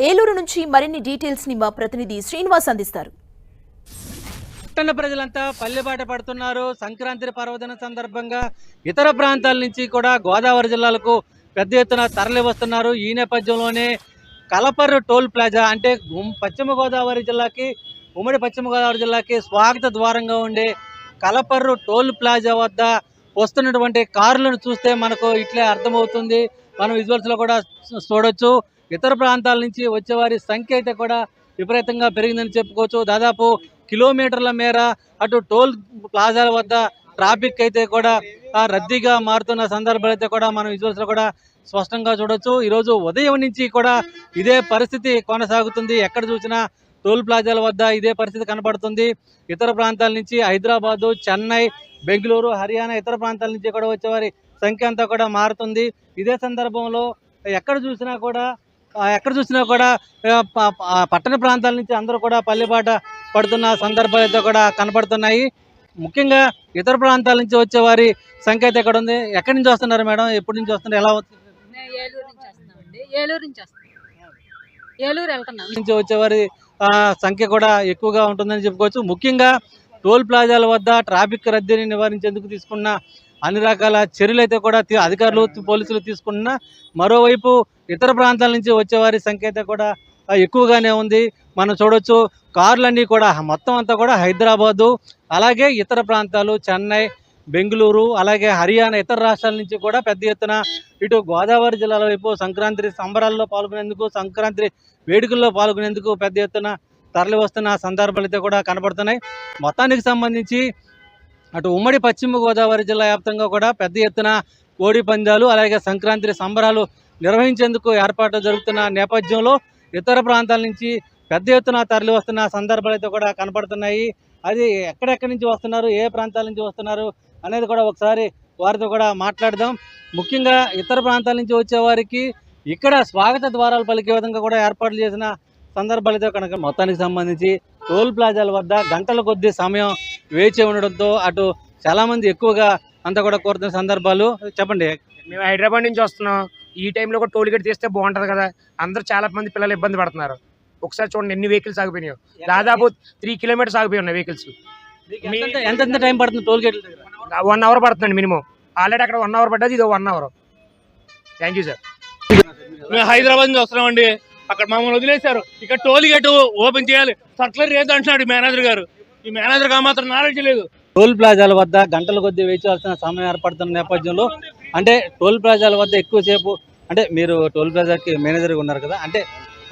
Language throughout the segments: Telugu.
ఏలూరు నుంచి మరిన్ని డీటెయిల్స్ ని మా ప్రతినిధి శ్రీనివాస్ అందిస్తారు. పట్టణ ప్రజలంతా పల్లెబాట పడుతున్నారు. సంక్రాంతి పర్వదిన సందర్భంగా ఇతర ప్రాంతాల నుంచి కూడా గోదావరి జిల్లాలకు పెద్ద ఎత్తున తరలి వస్తున్నారు. ఈ నేపథ్యంలోనే కలపర్రు టోల్ ప్లాజా అంటే పశ్చిమ గోదావరి జిల్లాకి ఉమ్మడి పశ్చిమ గోదావరి జిల్లాకి స్వాగత ద్వారంగా ఉండే కలపర్రు టోల్ ప్లాజా వద్ద వస్తున్నటువంటి కార్లను చూస్తే మనకు ఇట్లే అర్థమవుతుంది. మనం విజువల్స్లో కూడా చూడొచ్చు. ఇతర ప్రాంతాల నుంచి వచ్చేవారి సంఖ్య అయితే కూడా విపరీతంగా పెరిగిందని చెప్పుకోవచ్చు. దాదాపు కిలోమీటర్ల మేర అటు టోల్ ప్లాజాల వద్ద ట్రాఫిక్ అయితే కూడా రద్దీగా మారుతున్న సందర్భాలు అయితే కూడా మనం విజువల్స్లో కూడా స్పష్టంగా చూడొచ్చు. ఈరోజు ఉదయం నుంచి కూడా ఇదే పరిస్థితి కొనసాగుతుంది. ఎక్కడ చూసినా టోల్ ప్లాజాల వద్ద ఇదే పరిస్థితి కనబడుతుంది. ఇతర ప్రాంతాల నుంచి హైదరాబాదు, చెన్నై, బెంగళూరు, హర్యానా ఇతర ప్రాంతాల నుంచి కూడా వచ్చేవారి సంఖ్య అంతా కూడా మారుతుంది. ఇదే సందర్భంలో ఎక్కడ చూసినా కూడా పట్టణ ప్రాంతాల నుంచి అందరూ కూడా పల్లెబాట పడుతున్న సందర్భాలు అయితే కూడా కనపడుతున్నాయి. ముఖ్యంగా ఇతర ప్రాంతాల నుంచి వచ్చేవారి సంఖ్య అయితే ఎక్కడ ఉంది? ఎక్కడి నుంచి వస్తున్నారు మేడం? ఎప్పటి నుంచి వస్తున్నారు? ఎలా వస్తుంది? ఏలూరు వెళ్తున్నాం. నుంచి వచ్చేవారి సంఖ్య కూడా ఎక్కువగా ఉంటుందని చెప్పుకోవచ్చు. ముఖ్యంగా టోల్ ప్లాజాల వద్ద ట్రాఫిక్ రద్దీని నివారించేందుకు తీసుకున్న అన్ని రకాల చర్యలు అయితే కూడా అధికారులు, పోలీసులు తీసుకున్న, మరోవైపు ఇతర ప్రాంతాల నుంచి వచ్చేవారి సంఖ్య అయితే కూడా ఎక్కువగానే ఉంది. మనం చూడొచ్చు కార్లన్నీ కూడా మొత్తం అంతా కూడా హైదరాబాదు, అలాగే ఇతర ప్రాంతాలు చెన్నై, బెంగళూరు, అలాగే హర్యానా ఇతర రాష్ట్రాల నుంచి కూడా పెద్ద ఎత్తున ఇటు గోదావరి జిల్లాల వైపు సంక్రాంతి సంబరాల్లో పాల్గొనేందుకు, సంక్రాంతి వేడుకల్లో పాల్గొనేందుకు పెద్ద ఎత్తున తరలి వస్తున్న సందర్భాలు అయితే కూడా కనబడుతున్నాయి. మొత్తానికి సంబంధించి అటు ఉమ్మడి పశ్చిమ గోదావరి జిల్లా వ్యాప్తంగా కూడా పెద్ద ఎత్తున కోడి పందాలు, అలాగే సంక్రాంతి సంబరాలు నిర్వహించేందుకు ఏర్పాట్లు జరుగుతున్న నేపథ్యంలో ఇతర ప్రాంతాల నుంచి పెద్ద ఎత్తున తరలి వస్తున్న సందర్భాలు అయితే కూడా కనపడుతున్నాయి. అది ఎక్కడెక్కడి నుంచి వస్తున్నారు, ఏ ప్రాంతాల నుంచి వస్తున్నారు అనేది కూడా ఒకసారి వారితో కూడా మాట్లాడదాం. ముఖ్యంగా ఇతర ప్రాంతాల నుంచి వచ్చేవారికి ఇక్కడ స్వాగత ద్వారాలు పలికే విధంగా కూడా ఏర్పాట్లు చేసిన సందర్భాలు అయితే కనుక మొత్తానికి సంబంధించి టోల్ ప్లాజాల వద్ద గంటల కొద్దీ సమయం వేచి ఉండడంతో అటు చాలామంది ఎక్కువగా అంతా కూడా కోరుతున్న సందర్భాలు. చెప్పండి. మేము హైదరాబాద్ నుంచి వస్తున్నాం. ఈ టైంలో కూడా టోల్ గేట్ తీస్తే బాగుంటుంది కదా. అందరూ చాలా మంది పిల్లలు ఇబ్బంది పడుతున్నారు. ఒకసారి చూడండి ఎన్ని వెహికల్స్ ఆగిపోయినాయి. దాదాపు 3 కిలోమీటర్స్ ఆగిపోయి ఉన్నాయి వెహికల్స్. ఎంత టైం పడుతుంది టోల్ గేట్? 1 అవర్ పడుతుందండి మినిమం. ఆల్రెడీ అక్కడ 1 అవర్ పడ్డది, ఇది 1 అవర్. Thank you sir. మేము హైదరాబాద్ నుంచి వస్తున్నామండి. అక్కడ మమ్మల్ని వదిలేశారు. ఇక్కడ టోల్ గేట్ ఓపెన్ చేయాలి సర్కులర్ ఏదో అంటున్నాడు మేనేజర్ గారు. ఈ మేనేజర్ గా మాత్రం నాలెడ్జ్ లేదు. టోల్ ప్లాజాల వద్ద గంటల కొద్దీ వేచాల్సిన సమయం ఏర్పడుతున్న నేపథ్యంలో అంటే టోల్ ప్లాజాల వద్ద ఎక్కువసేపు అంటే మీరు టోల్ ప్లాజాకి మేనేజర్గా ఉన్నారు కదా, అంటే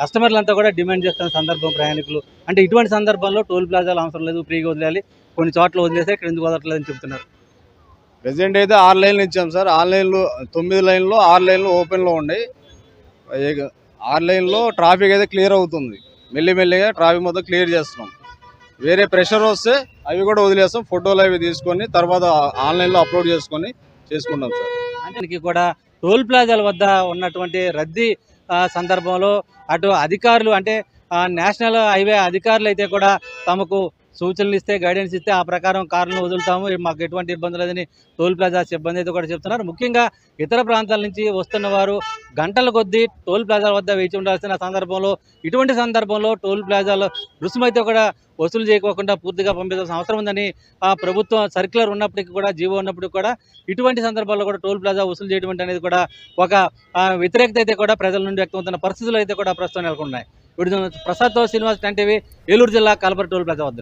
కస్టమర్లంతా కూడా డిమాండ్ చేస్తున్న సందర్భం ప్రయాణికులు అంటే ఇటువంటి సందర్భంలో టోల్ ప్లాజాలు అవసరం లేదు, ఫ్రీగా వదిలేయాలి, కొన్ని చోట్ల వదిలేస్తే ఇక్కడ ఎందుకు వదలట్లేదని చెప్తున్నారు. ప్రెసెంట్ అయితే 6 లైన్లు ఇచ్చాం సార్. 6 లైన్లు 9 లైన్లో 6 లైన్లు ఓపెన్లో ఉన్నాయి. 6 లైన్లో ట్రాఫిక్ అయితే క్లియర్ అవుతుంది. మెల్లిమెల్లిగా ట్రాఫిక్ మొత్తం క్లియర్ చేస్తున్నాం. వేరే ప్రెషర్ వస్తే అవి కూడా వదిలేస్తాం. ఫోటోలు అవి తీసుకొని తర్వాత ఆన్లైన్లో అప్లోడ్ చేసుకుంటాం సార్. అంటే కూడా టోల్ ప్లాజాల వద్ద ఉన్నటువంటి రద్దీ సందర్భంలో అటు అధికారులు అంటే నేషనల్ హైవే అధికారులు అయితే కూడా తమకు సూచనలు ఇస్తే, గైడెన్స్ ఇస్తే ఆ ప్రకారం కార్లను వదులుతాము, మాకు ఎటువంటి ఇబ్బంది లేదని టోల్ ప్లాజా సిబ్బంది అయితే కూడా చెప్తున్నారు. ముఖ్యంగా ఇతర ప్రాంతాల నుంచి వస్తున్న వారు గంటల కొద్దీ టోల్ ప్లాజాల వద్ద వేచి ఉండాల్సిన సందర్భంలో ఇటువంటి సందర్భంలో టోల్ ప్లాజాలో రుసుమైతే కూడా వసూలు చేయకోకుండా పూర్తిగా పంపించాల్సిన అవసరం ఉందని ప్రభుత్వం సర్క్యులర్ ఉన్నప్పటికీ కూడా, జీవో ఉన్నప్పటికీ కూడా ఇటువంటి సందర్భాల్లో కూడా టోల్ ప్లాజా వసూలు చేయడం అనేది కూడా ఒక వ్యతిరేకత అయితే కూడా ప్రజల నుండి వ్యక్తమవుతున్న పరిస్థితులు అయితే కూడా ప్రస్తుతం నెలకొన్నాయి. ప్రసాద్తో శ్రీనివాస్, 10 టీవీ, ఏలూరు జిల్లా కలపర్రు టోల్ ప్లాజా వద్ద.